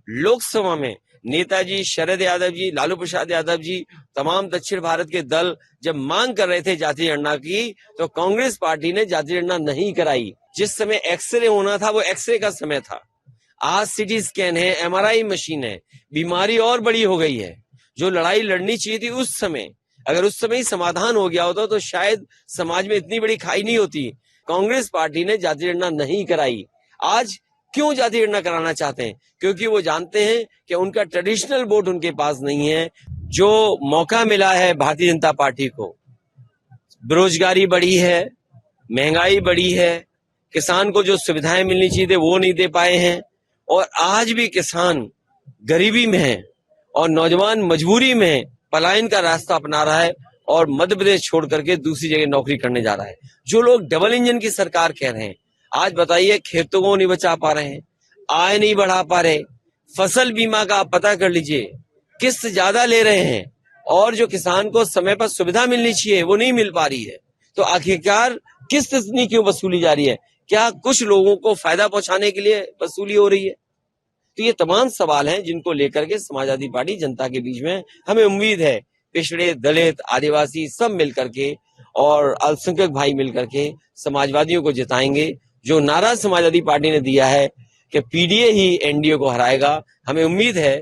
लोकसभा में नेताजी शरद यादव जी, लालू प्रसाद यादव जी, तमाम दक्षिण भारत के दल जब मांग कर रहे थे जाति गणना की, तो कांग्रेस पार्टी ने जाति गणना नहीं कराई। जिस समय एक्सरे होना था वो एक्सरे का समय था। आज सीटी स्कैन है, एमआरआई मशीन है, बीमारी और बड़ी हो गई है। जो लड़ाई लड़नी चाहिए थी उस समय, अगर उस समय ही समाधान हो गया होता तो शायद समाज में इतनी बड़ी खाई नहीं होती। कांग्रेस पार्टी ने जाति गणना नहीं कराई। आज क्यों जाति गणना कराना चाहते हैं? क्योंकि वो जानते हैं कि उनका ट्रेडिशनल वोट उनके पास नहीं है। जो मौका मिला है भारतीय जनता पार्टी को, बेरोजगारी बढ़ी है, महंगाई बढ़ी है, किसान को जो सुविधाएं मिलनी चाहिए थे वो नहीं दे पाए हैं, और आज भी किसान गरीबी में है और नौजवान मजबूरी में पलायन का रास्ता अपना रहा है और मध्य प्रदेश छोड़ करके दूसरी जगह नौकरी करने जा रहा है। जो लोग डबल इंजन की सरकार कह रहे हैं, आज बताइए खेतों को नहीं बचा पा रहे हैं, आय नहीं बढ़ा पा रहे, फसल बीमा का आप पता कर लीजिए, किस्त ज्यादा ले रहे हैं, और जो किसान को समय पर सुविधा मिलनी चाहिए वो नहीं मिल पा रही है। तो आखिरकार किस्त इतनी क्यों वसूली जा रही है? क्या कुछ लोगों को फायदा पहुंचाने के लिए वसूली हो रही है? तो ये तमाम सवाल हैं जिनको लेकर के समाजवादी पार्टी जनता के बीच में, हमें उम्मीद है पिछड़े, दलित, आदिवासी सब मिलकर के और अल्पसंख्यक भाई मिलकर के समाजवादियों को जिताएंगे। जो नारा समाजवादी पार्टी ने दिया है कि पीडीए ही एनडीए को हराएगा, हमें उम्मीद है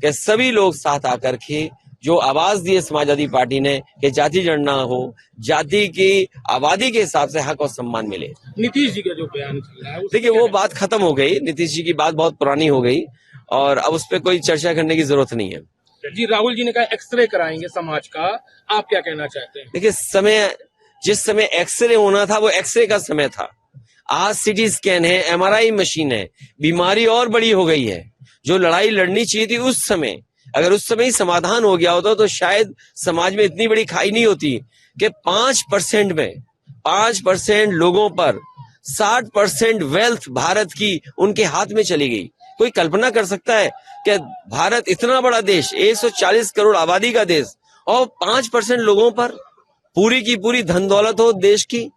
कि सभी लोग साथ आकर के जो आवाज दी है समाजवादी पार्टी ने कि जाति गणना हो, जाति की आबादी के हिसाब से हक और सम्मान मिले। नीतीश जी का जो बयान चल रहा है, देखिए वो बात खत्म हो गई, नीतीश जी की बात बहुत पुरानी हो गई और अब उस पर कोई चर्चा करने की जरूरत नहीं है। जी राहुल जी ने कहा एक्सरे कराएंगे समाज का, आप क्या कहना चाहते हैं? देखिए जिस समय एक्सरे होना था वो एक्सरे का समय था। आज सीटी स्कैन है, एमआरआई मशीन है, बीमारी और बड़ी हो गई है। जो लड़ाई लड़नी चाहिए थी उस समय, अगर उस समय ही समाधान हो गया होता तो शायद समाज में इतनी बड़ी खाई नहीं होती कि 5% में 5% लोगों पर 60% वेल्थ भारत की उनके हाथ में चली गई। कोई कल्पना कर सकता है कि भारत इतना बड़ा देश, 140 करोड़ आबादी का देश, और 5% लोगों पर पूरी की पूरी धन दौलत हो देश की?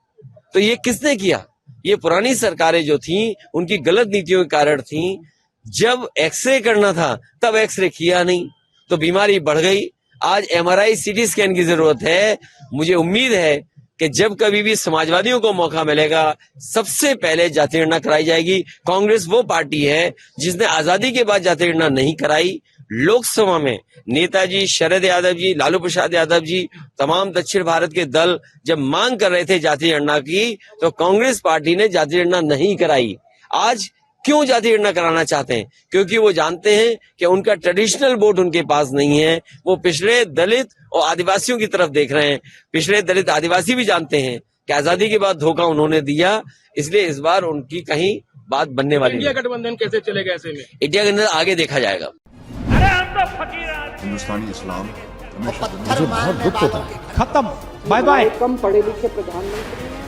तो ये किसने किया? ये पुरानी सरकारें जो थी उनकी गलत नीतियों के कारण थी। जब एक्सरे करना था तब एक्सरे किया नहीं तो बीमारी बढ़ गई। आज एमआरआई, सीटी स्कैन की जरूरत है। मुझे उम्मीद है कि जब कभी भी समाजवादियों को मौका मिलेगा सबसे पहले जाति गणना कराई जाएगी। कांग्रेस वो पार्टी है जिसने आजादी के बाद जाति गणना नहीं कराई। लोकसभा में नेताजी शरद यादव जी, लालू प्रसाद यादव जी, तमाम दक्षिण भारत के दल जब मांग कर रहे थे जाति गणना की, तो कांग्रेस पार्टी ने जाति गणना नहीं कराई। आज क्यों जाति गणना कराना चाहते हैं? क्योंकि वो जानते हैं कि उनका ट्रेडिशनल वोट उनके पास नहीं है। वो पिछड़े, दलित और आदिवासियों की तरफ देख रहे हैं। पिछड़े, दलित, आदिवासी भी जानते हैं कि आजादी के बाद धोखा उन्होंने दिया, इसलिए इस बार उनकी कहीं बात बनने वाली नहीं। इंडिया गठबंधन कैसे चलेगा ऐसे में? इंडिया गठबंधन आगे देखा जाएगा। हिंदुस्तानी इस्लाम मुझे बहुत दुख होता है। खत्म, बाय बाय। कम पढ़े लिखे प्रधानमंत्री